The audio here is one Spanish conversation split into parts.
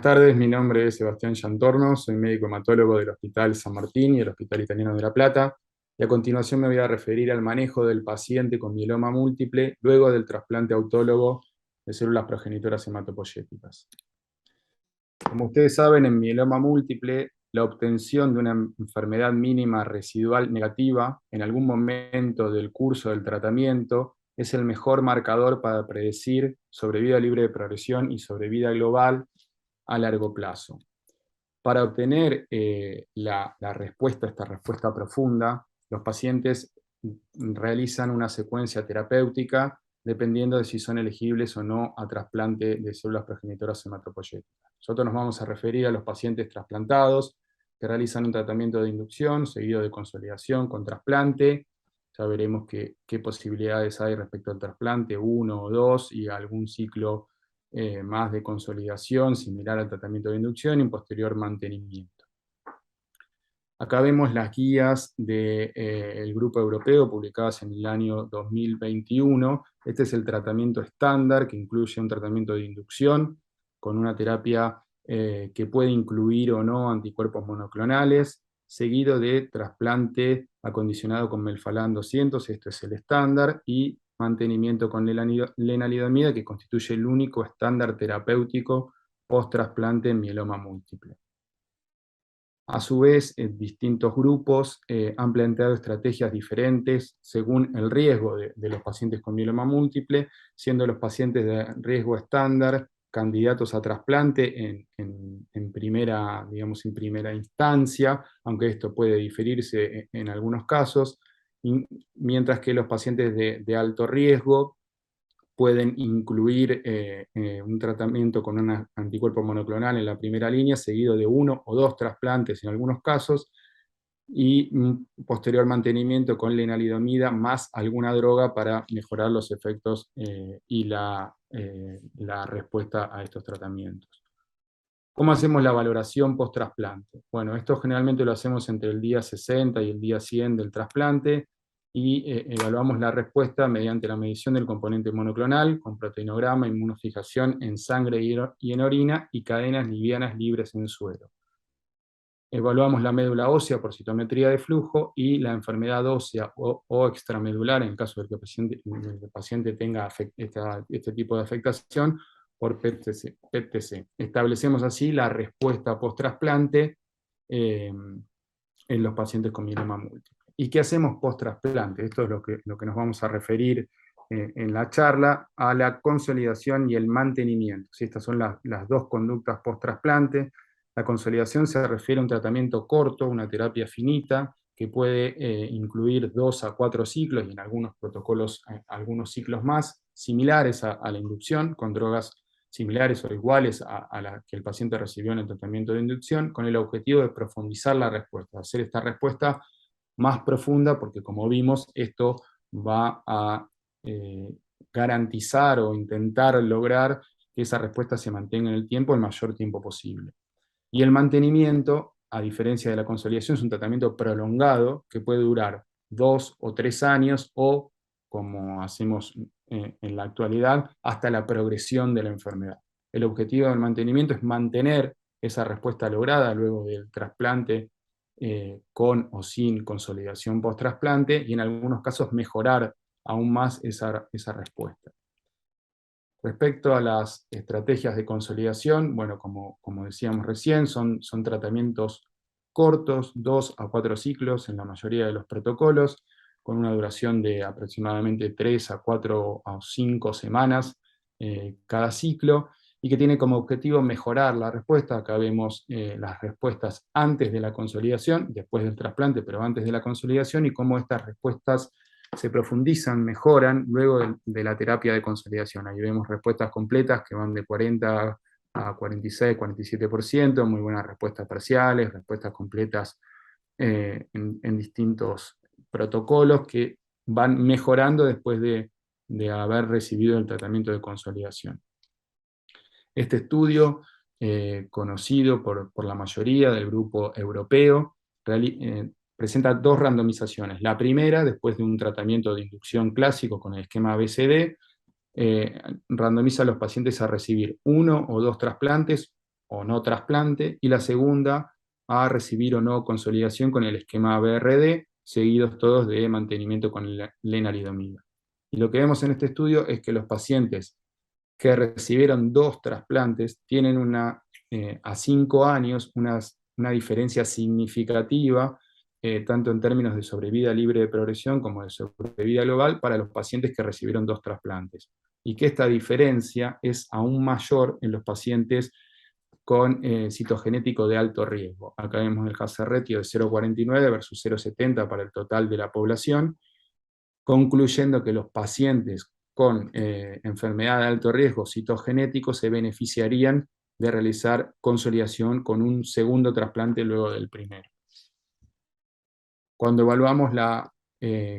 Buenas tardes, mi nombre es Sebastián Yantorno, soy médico hematólogo del Hospital San Martín y el Hospital Italiano de La Plata, y a continuación me voy a referir al manejo del paciente con mieloma múltiple luego del trasplante autólogo de células progenitoras hematopoyéticas. Como ustedes saben, en mieloma múltiple, la obtención de una enfermedad mínima residual negativa en algún momento del curso del tratamiento es el mejor marcador para predecir sobrevida libre de progresión y sobrevida global a largo plazo. Para obtener la respuesta, esta respuesta profunda, los pacientes realizan una secuencia terapéutica dependiendo de si son elegibles o no a trasplante de células progenitoras hematopoyéticas. Nosotros nos vamos a referir a los pacientes trasplantados que realizan un tratamiento de inducción seguido de consolidación con trasplante. Ya veremos qué posibilidades hay respecto al trasplante, uno o dos, y algún ciclo más de consolidación, similar al tratamiento de inducción y un posterior mantenimiento. Acá vemos las guías del grupo europeo publicadas en el año 2021. Este es el tratamiento estándar, que incluye un tratamiento de inducción con una terapia que puede incluir o no anticuerpos monoclonales, seguido de trasplante acondicionado con melfalán 200, esto es el estándar, y mantenimiento con lenalidomida, que constituye el único estándar terapéutico post-trasplante en mieloma múltiple. A su vez, distintos grupos han planteado estrategias diferentes según el riesgo de los pacientes con mieloma múltiple, siendo los pacientes de riesgo estándar candidatos a trasplante en primera, digamos, en primera instancia, aunque esto puede diferirse en algunos casos, mientras que los pacientes de alto riesgo pueden incluir un tratamiento con un anticuerpo monoclonal en la primera línea, seguido de uno o dos trasplantes en algunos casos, y un posterior mantenimiento con lenalidomida más alguna droga para mejorar los efectos y la respuesta a estos tratamientos. ¿Cómo hacemos la valoración post-trasplante? Bueno, esto generalmente lo hacemos entre el día 60 y el día 100 del trasplante, y evaluamos la respuesta mediante la medición del componente monoclonal, con proteinograma, inmunofijación en sangre y en orina, y cadenas livianas libres en suero. Evaluamos la médula ósea por citometría de flujo y la enfermedad ósea o extramedular, en caso de que el paciente tenga este tipo de afectación, por PET-TC. Establecemos así la respuesta post-trasplante en los pacientes con mieloma múltiple. ¿Y qué hacemos post-trasplante? Esto es lo que nos vamos a referir en la charla, a la consolidación y el mantenimiento. ¿Sí? Estas son las dos conductas post-trasplante. La consolidación se refiere a un tratamiento corto, una terapia finita, que puede incluir 2 a 4 ciclos, y en algunos protocolos algunos ciclos más, similares a la inducción, con drogas similares o iguales a la que el paciente recibió en el tratamiento de inducción, con el objetivo de profundizar la respuesta, hacer esta respuesta más profunda, porque como vimos, esto va a garantizar o intentar lograr que esa respuesta se mantenga en el tiempo, el mayor tiempo posible. Y el mantenimiento, a diferencia de la consolidación, es un tratamiento prolongado que puede durar 2 o 3 años, o, como hacemos en la actualidad, hasta la progresión de la enfermedad. El objetivo del mantenimiento es mantener esa respuesta lograda luego del trasplante con o sin consolidación post-trasplante, y en algunos casos mejorar aún más esa respuesta. Respecto a las estrategias de consolidación, bueno, como decíamos recién, son tratamientos cortos, 2 a 4 ciclos en la mayoría de los protocolos, con una duración de aproximadamente 3 a 4 a 5 semanas cada ciclo, y que tiene como objetivo mejorar la respuesta. Acá vemos las respuestas antes de la consolidación, después del trasplante, pero antes de la consolidación, y cómo estas respuestas se profundizan, mejoran luego de la terapia de consolidación. Ahí vemos respuestas completas que van de 40 a 46, 47%, muy buenas respuestas parciales, respuestas completas en distintos protocolos que van mejorando después de haber recibido el tratamiento de consolidación. Este estudio, conocido por la mayoría del grupo europeo, presenta 2 randomizaciones. La primera, después de un tratamiento de inducción clásico con el esquema ABCD, randomiza a los pacientes a recibir 1 o 2 trasplantes, o no trasplante, y la segunda a recibir o no consolidación con el esquema BRD, seguidos todos de mantenimiento con lenalidomida. Y lo que vemos en este estudio es que los pacientes que recibieron 2 trasplantes tienen a 5 años una diferencia significativa, tanto en términos de sobrevida libre de progresión como de sobrevida global para los pacientes que recibieron 2 trasplantes. Y que esta diferencia es aún mayor en los pacientes con citogenético de alto riesgo. Acá vemos el Hazard ratio de 0,49 versus 0,70 para el total de la población, concluyendo que los pacientes con enfermedad de alto riesgo citogenético se beneficiarían de realizar consolidación con un segundo trasplante luego del primero. Cuando evaluamos la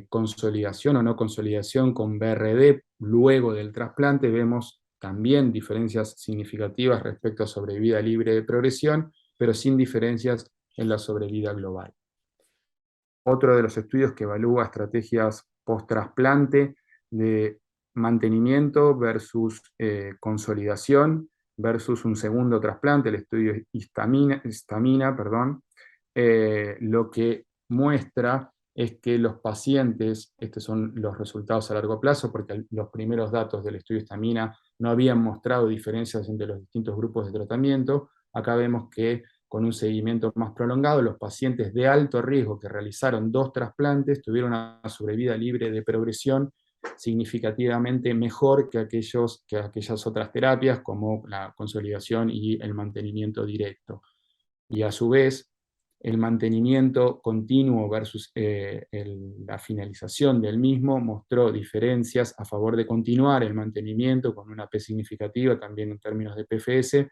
consolidación o no consolidación con BRD luego del trasplante, vemos también diferencias significativas respecto a sobrevida libre de progresión, pero sin diferencias en la sobrevida global. Otro de los estudios que evalúa estrategias post-trasplante de mantenimiento versus consolidación versus un segundo trasplante, el estudio Histamina, lo que muestra es que los pacientes, estos son los resultados a largo plazo, porque los primeros datos del estudio Histamina no habían mostrado diferencias entre los distintos grupos de tratamiento. Acá vemos que con un seguimiento más prolongado, los pacientes de alto riesgo que realizaron 2 trasplantes tuvieron una sobrevida libre de progresión significativamente mejor que aquellas otras terapias, como la consolidación y el mantenimiento directo. Y a su vez, el mantenimiento continuo versus la finalización del mismo mostró diferencias a favor de continuar el mantenimiento con una P significativa, también en términos de PFS,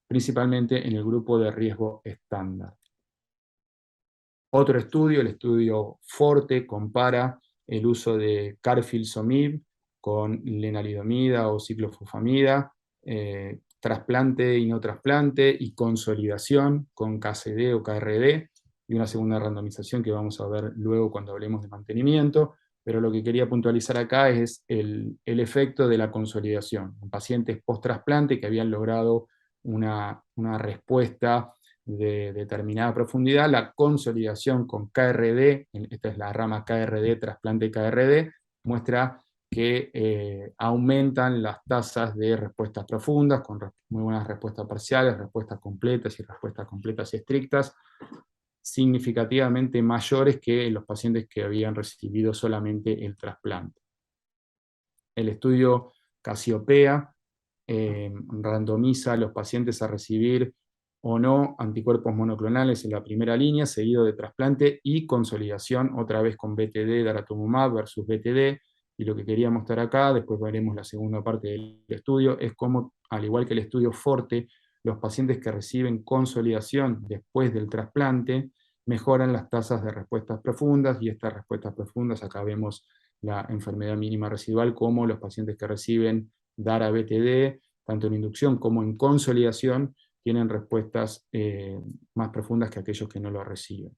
principalmente en el grupo de riesgo estándar. Otro estudio, el estudio FORTE, compara el uso de carfilzomib con lenalidomida o ciclofosfamida, trasplante y no trasplante, y consolidación con KCD o KRD, y una segunda randomización que vamos a ver luego cuando hablemos de mantenimiento, pero lo que quería puntualizar acá es el efecto de la consolidación. En pacientes post-trasplante que habían logrado una respuesta de determinada profundidad, la consolidación con KRD, esta es la rama KRD, trasplante KRD, muestra que aumentan las tasas de respuestas profundas, con muy buenas respuestas parciales, respuestas completas y respuestas completas y estrictas, significativamente mayores que en los pacientes que habían recibido solamente el trasplante. El estudio Casiopea randomiza a los pacientes a recibir o no anticuerpos monoclonales en la primera línea, seguido de trasplante y consolidación, otra vez con BTD, daratumumab versus BTD, y lo que quería mostrar acá, después veremos la segunda parte del estudio, es cómo, al igual que el estudio FORTE, los pacientes que reciben consolidación después del trasplante mejoran las tasas de respuestas profundas, y estas respuestas profundas, acá vemos la enfermedad mínima residual, como los pacientes que reciben DARA-BTD, tanto en inducción como en consolidación, tienen respuestas más profundas que aquellos que no lo reciben.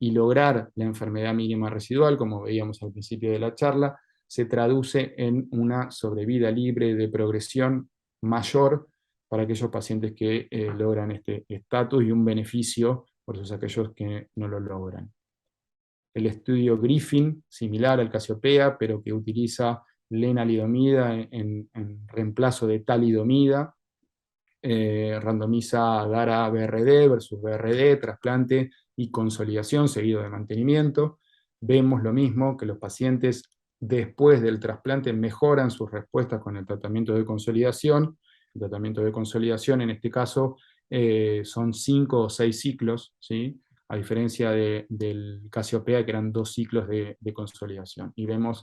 Y lograr la enfermedad mínima residual, como veíamos al principio de la charla, se traduce en una sobrevida libre de progresión mayor para aquellos pacientes que logran este estatus, y un beneficio versus aquellos que no lo logran. El estudio Griffin, similar al Casiopea, pero que utiliza lenalidomida en reemplazo de talidomida, randomiza DARA-BRD versus BRD, trasplante y consolidación seguido de mantenimiento. Vemos lo mismo, que los pacientes después del trasplante mejoran sus respuestas con el tratamiento de consolidación. El tratamiento de consolidación en este caso son 5 o 6 ciclos, ¿sí?, a diferencia del Casiopea, que eran 2 ciclos de consolidación. Y vemos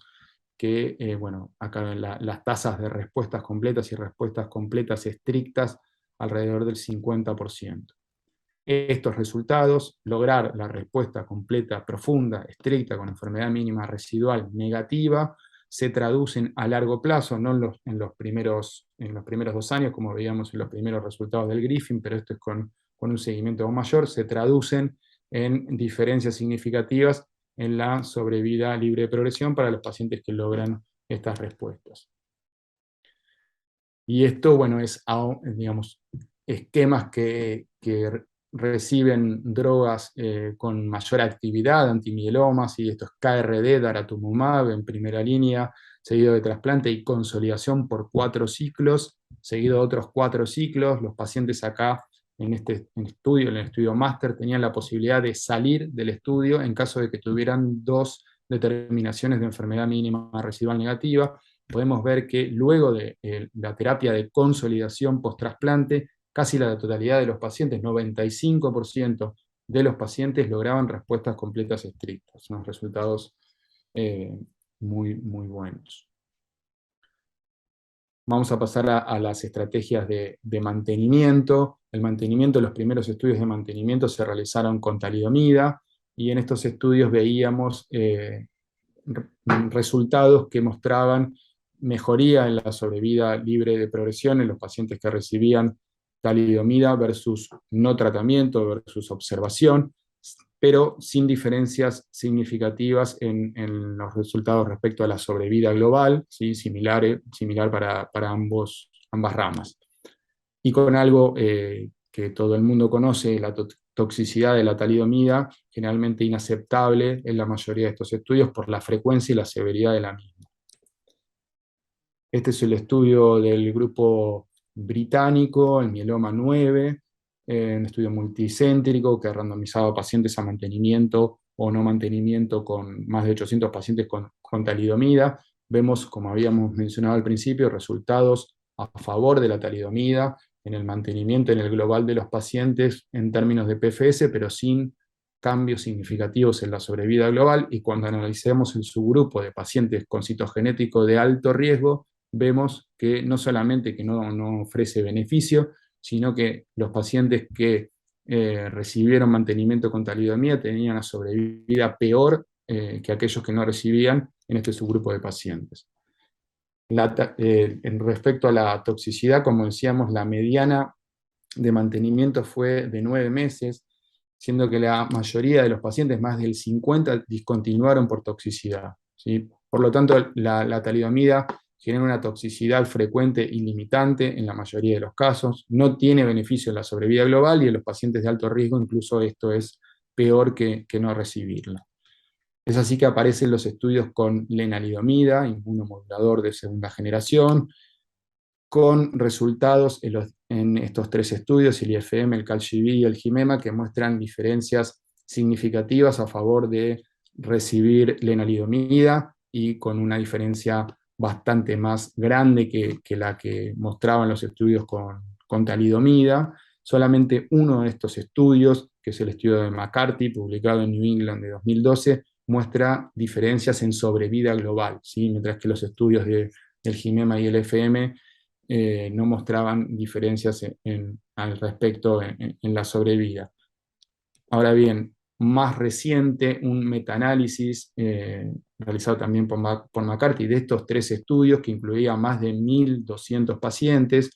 que, bueno, acá las tasas de respuestas completas y respuestas completas estrictas alrededor del 50%. Estos resultados, lograr la respuesta completa, profunda, estricta, con enfermedad mínima residual negativa, se traducen a largo plazo, no en los primeros 2 años, como veíamos en los primeros resultados del Griffin, pero esto es con un seguimiento aún mayor, se traducen en diferencias significativas en la sobrevida libre de progresión para los pacientes que logran estas respuestas. Y esto, bueno, es, digamos, esquemas que reciben drogas con mayor actividad, antimielomas, y esto es KRD, daratumumab en primera línea, seguido de trasplante y consolidación por 4 ciclos, seguido de otros 4 ciclos. Los pacientes acá en el estudio máster, tenían la posibilidad de salir del estudio en caso de que tuvieran 2 determinaciones de enfermedad mínima residual negativa. Podemos ver que luego de la terapia de consolidación post-trasplante, casi la totalidad de los pacientes, 95% de los pacientes lograban respuestas completas estrictas, unos resultados muy buenos. Vamos a pasar a las estrategias de mantenimiento. El mantenimiento, los primeros estudios de mantenimiento se realizaron con talidomida, y en estos estudios veíamos resultados que mostraban mejoría en la sobrevida libre de progresión en los pacientes que recibían talidomida versus no tratamiento, versus observación, pero sin diferencias significativas en los resultados respecto a la sobrevida global, ¿sí? Similar para ambas ramas. Y con algo que todo el mundo conoce, la toxicidad de la talidomida, generalmente inaceptable en la mayoría de estos estudios por la frecuencia y la severidad de la misma. Este es el estudio del grupo británico, el mieloma 9, un estudio multicéntrico que ha randomizado pacientes a mantenimiento o no mantenimiento con más de 800 pacientes con talidomida. Vemos, como habíamos mencionado al principio, resultados a favor de la talidomida en el mantenimiento en el global de los pacientes en términos de PFS, pero sin cambios significativos en la sobrevida global. Y cuando analicemos el subgrupo de pacientes con citogenético de alto riesgo, vemos que no solamente que no ofrece beneficio, sino que los pacientes que recibieron mantenimiento con talidomida tenían una sobrevida peor que aquellos que no recibían en este subgrupo de pacientes. En respecto a la toxicidad, como decíamos, la mediana de mantenimiento fue de 9 meses, siendo que la mayoría de los pacientes, más del 50%, discontinuaron por toxicidad, ¿sí? Por lo tanto, la talidomida genera una toxicidad frecuente y limitante en la mayoría de los casos, no tiene beneficio en la sobrevida global, y en los pacientes de alto riesgo incluso esto es peor que no recibirla. Es así que aparecen los estudios con lenalidomida, inmunomodulador de segunda generación, con resultados en estos 3 estudios, el IFM, el CALGB y el GIMEMA, que muestran diferencias significativas a favor de recibir lenalidomida, y con una diferencia bastante más grande que la que mostraban los estudios con talidomida. Solamente uno de estos estudios, que es el estudio de McCarthy, publicado en New England de 2012, muestra diferencias en sobrevida global, ¿sí? Mientras que los estudios del GIMEMA y el FM no mostraban diferencias al respecto en la sobrevida. Ahora bien, más reciente, un metaanálisis realizado también por McCarthy de estos 3 estudios, que incluía más de 1.200 pacientes,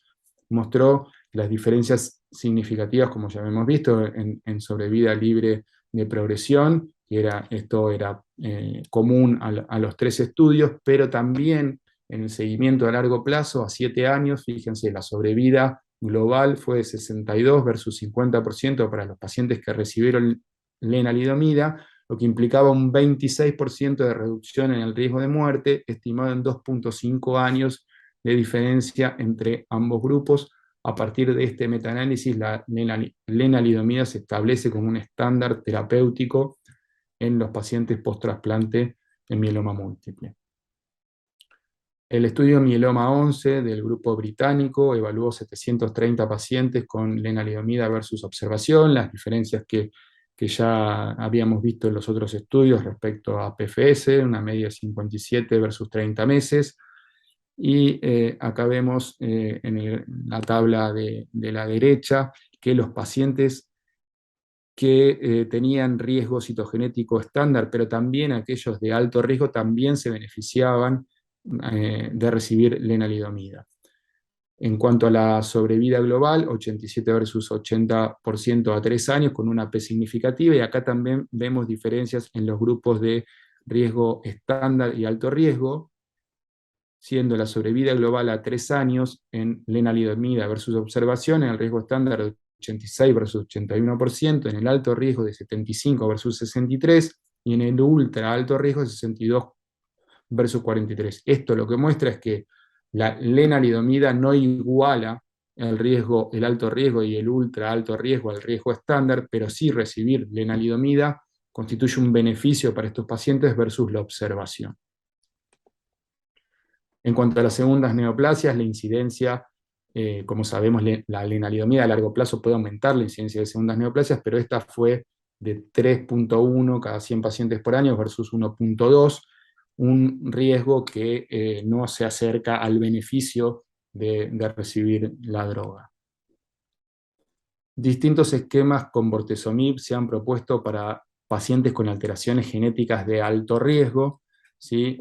mostró las diferencias significativas, como ya hemos visto, en sobrevida libre de progresión, que esto era común a los 3 estudios, pero también en el seguimiento a largo plazo, a 7 años, fíjense, la sobrevida global fue de 62 versus 50% para los pacientes que recibieron lenalidomida, lo que implicaba un 26% de reducción en el riesgo de muerte, estimado en 2.5 años de diferencia entre ambos grupos. A partir de este metaanálisis, la lenalidomida se establece como un estándar terapéutico en los pacientes post-trasplante de mieloma múltiple. El estudio Mieloma 11 del grupo británico evaluó 730 pacientes con lenalidomida versus observación, las diferencias que ya habíamos visto en los otros estudios respecto a PFS, una media de 57 versus 30 meses, y acá vemos en la tabla de la derecha que los pacientes que tenían riesgo citogenético estándar, pero también aquellos de alto riesgo, también se beneficiaban de recibir lenalidomida. En cuanto a la sobrevida global, 87 versus 80% a 3 años, con una P significativa, y acá también vemos diferencias en los grupos de riesgo estándar y alto riesgo. siendo la sobrevida global a 3 años en lenalidomida versus observación, en el riesgo estándar de 86 versus 81%, en el alto riesgo de 75 versus 63, y en el ultra alto riesgo de 62 versus 43. Esto lo que muestra es que la lenalidomida no iguala el riesgo, el alto riesgo y el ultra alto riesgo al riesgo estándar, pero sí recibir lenalidomida constituye un beneficio para estos pacientes versus la observación. En cuanto a las segundas neoplasias, la incidencia, como sabemos, la lenalidomida a largo plazo puede aumentar la incidencia de segundas neoplasias, pero esta fue de 3.1 cada 100 pacientes por año versus 1.2, un riesgo que no se acerca al beneficio de recibir la droga. Distintos esquemas con bortezomib se han propuesto para pacientes con alteraciones genéticas de alto riesgo, ¿sí?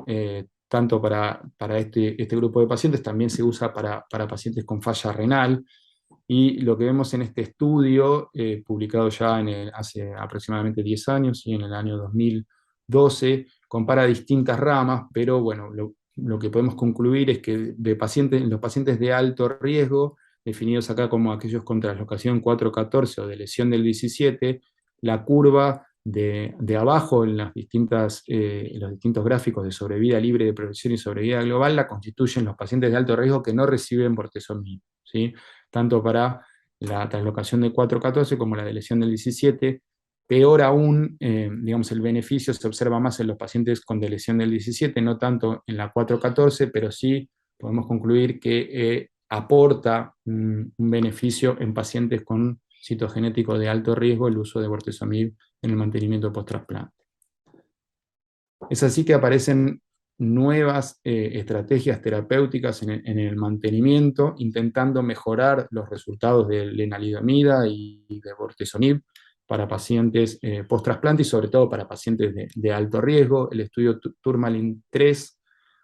Tanto para este grupo de pacientes, también se usa para pacientes con falla renal, y lo que vemos en este estudio, publicado ya hace aproximadamente 10 años, ¿sí? En el año 2012, compara distintas ramas, pero bueno, lo que podemos concluir es que los pacientes de alto riesgo, definidos acá como aquellos con traslocación 414 o de lesión del 17, la curva de abajo en los distintos gráficos de sobrevida libre de progresión y sobrevida global la constituyen los pacientes de alto riesgo que no reciben bortezomib, ¿sí? Tanto para la traslocación de 414 como la de lesión del 17. Peor aún, digamos, el beneficio se observa más en los pacientes con lesión del 17, no tanto en la 414, pero sí podemos concluir que aporta un beneficio en pacientes con citogenético de alto riesgo el uso de bortezomib en el mantenimiento post-trasplante. Es así que aparecen nuevas estrategias terapéuticas en el mantenimiento, intentando mejorar los resultados de lenalidomida y de bortezomib para pacientes post-trasplante y sobre todo para pacientes de alto riesgo. El estudio Tourmaline 3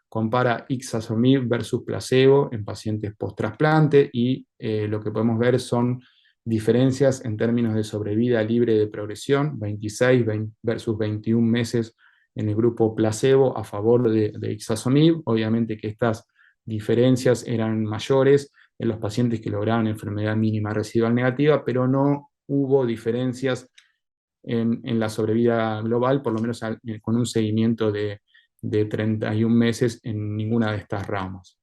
compara ixazomib versus placebo en pacientes post-trasplante, y lo que podemos ver son diferencias en términos de sobrevida libre de progresión, 26 versus 21 meses en el grupo placebo a favor de ixazomib. Obviamente que estas diferencias eran mayores en los pacientes que lograban enfermedad mínima residual negativa, pero no hubo diferencias en la sobrevida global, por lo menos con un seguimiento de 31 meses en ninguna de estas ramas.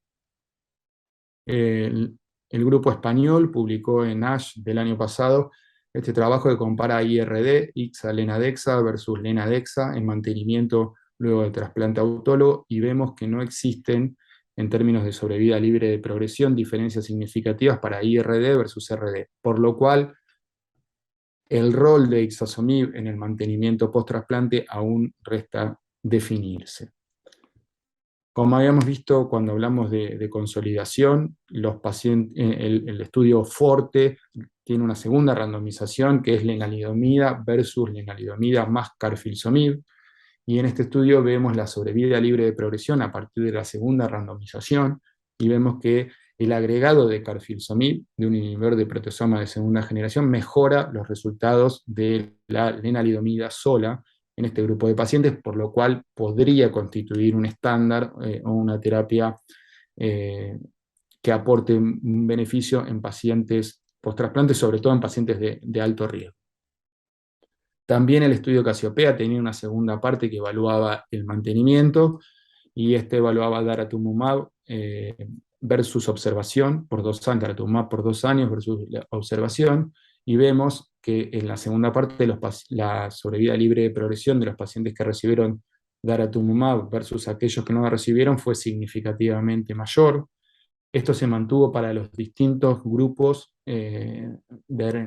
El grupo español publicó en ASH del año pasado este trabajo que compara IRD, Ixa-Lenadexa versus Lenadexa en mantenimiento luego del trasplante autólogo, y vemos que no existen, en términos de sobrevida libre de progresión, diferencias significativas para IRD versus RD, por lo cual el rol de ixazomib en el mantenimiento post-trasplante aún resta definirse. Como habíamos visto cuando hablamos de consolidación, el estudio FORTE tiene una segunda randomización que es lenalidomida versus lenalidomida más carfilzomib, y en este estudio vemos la sobrevida libre de progresión a partir de la segunda randomización, y vemos que el agregado de carfilzomib, de un inhibidor de proteasoma de segunda generación, mejora los resultados de la lenalidomida sola en este grupo de pacientes, por lo cual podría constituir un estándar o una terapia que aporte un beneficio en pacientes post-trasplante, sobre todo en pacientes de alto riesgo. También el estudio Casiopea tenía una segunda parte que evaluaba el mantenimiento, y este evaluaba daratumumab versus observación por 2 años, daratumumab por 2 años versus la observación, y vemos que en la segunda parte la sobrevida libre de progresión de los pacientes que recibieron daratumumab versus aquellos que no la recibieron fue significativamente mayor. Esto se mantuvo para los distintos grupos de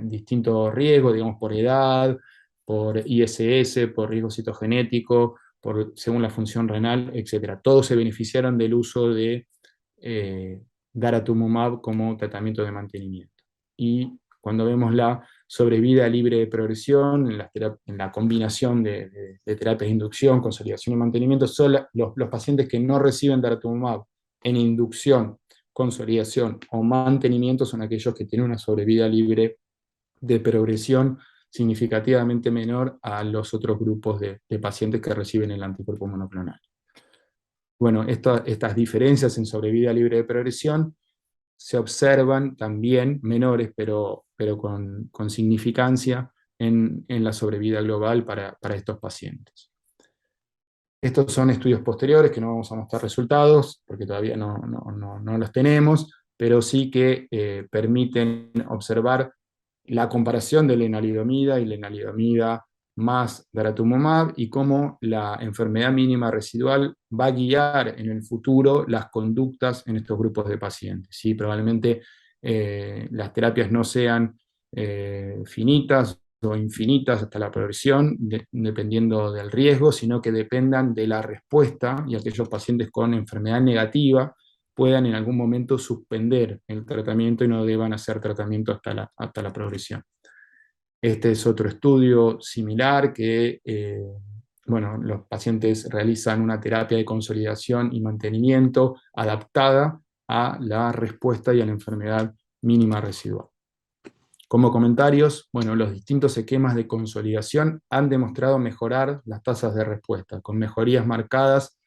distinto riesgo, digamos por edad, por ISS, por riesgo citogenético, según la función renal, etc. Todos se beneficiaron del uso de daratumumab como tratamiento de mantenimiento. Y cuando vemos la sobrevida libre de progresión, en la combinación de terapias de inducción, consolidación y mantenimiento, son los pacientes que no reciben daratumumab en inducción, consolidación o mantenimiento son aquellos que tienen una sobrevida libre de progresión significativamente menor a los otros grupos de pacientes que reciben el anticuerpo monoclonal. Bueno, estas diferencias en sobrevida libre de progresión se observan también menores, pero con significancia en la sobrevida global para estos pacientes. Estos son estudios posteriores que no vamos a mostrar resultados, porque todavía no los tenemos, pero sí que permiten observar la comparación de lenalidomida y lenalidomida más daratumumab y cómo la enfermedad mínima residual va a guiar en el futuro las conductas en estos grupos de pacientes. ¿Sí? Probablemente las terapias no sean finitas o infinitas hasta la progresión, dependiendo del riesgo, sino que dependan de la respuesta, y aquellos pacientes con enfermedad negativa puedan en algún momento suspender el tratamiento y no deban hacer tratamiento hasta la progresión. Este es otro estudio similar que, bueno, los pacientes realizan una terapia de consolidación y mantenimiento adaptada a la respuesta y a la enfermedad mínima residual. Como comentarios, bueno, los distintos esquemas de consolidación han demostrado mejorar las tasas de respuesta, con mejorías marcadas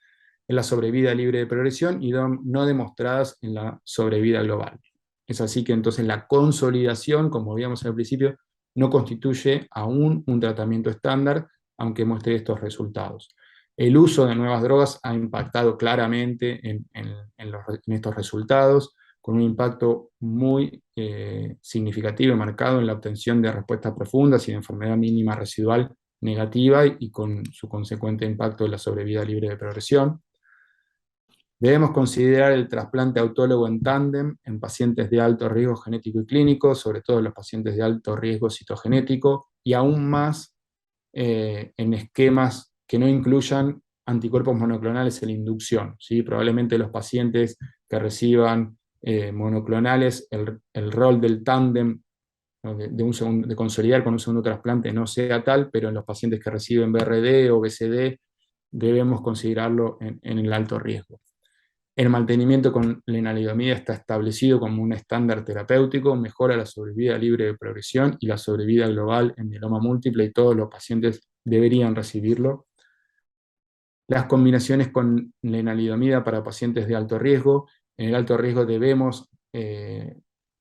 en la sobrevida libre de progresión y no demostradas en la sobrevida global. Es así que entonces la consolidación, como veíamos al principio, no constituye aún un tratamiento estándar, aunque muestre estos resultados. El uso de nuevas drogas ha impactado claramente en estos resultados, con un impacto muy significativo y marcado en la obtención de respuestas profundas y de enfermedad mínima residual negativa y con su consecuente impacto en la sobrevida libre de progresión. Debemos considerar el trasplante autólogo en tándem en pacientes de alto riesgo genético y clínico, sobre todo en los pacientes de alto riesgo citogenético, y aún más en esquemas que no incluyan anticuerpos monoclonales en la inducción. ¿Sí? Probablemente los pacientes que reciban monoclonales, el rol del tándem, ¿no? de consolidar con un segundo trasplante no sea tal, pero en los pacientes que reciben BRD o BCD debemos considerarlo en el alto riesgo. El mantenimiento con lenalidomida está establecido como un estándar terapéutico, mejora la sobrevida libre de progresión y la sobrevida global en mieloma múltiple, y todos los pacientes deberían recibirlo. Las combinaciones con lenalidomida para pacientes de alto riesgo. En el alto riesgo debemos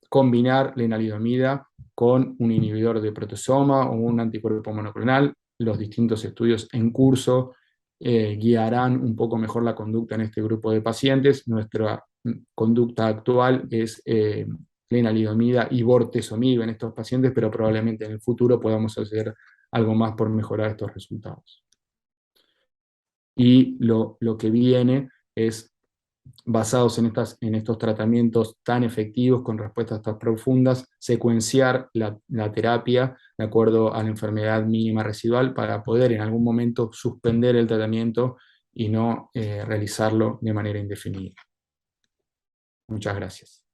combinar lenalidomida con un inhibidor de proteasoma o un anticuerpo monoclonal. Los distintos estudios en curso guiarán un poco mejor la conducta en este grupo de pacientes. Nuestra conducta actual es lenalidomida y bortezomib en estos pacientes, pero probablemente en el futuro podamos hacer algo más por mejorar estos resultados. Y lo que viene es, basados en estos tratamientos tan efectivos, con respuestas tan profundas, secuenciar la terapia de acuerdo a la enfermedad mínima residual para poder en algún momento suspender el tratamiento y no realizarlo de manera indefinida. Muchas gracias.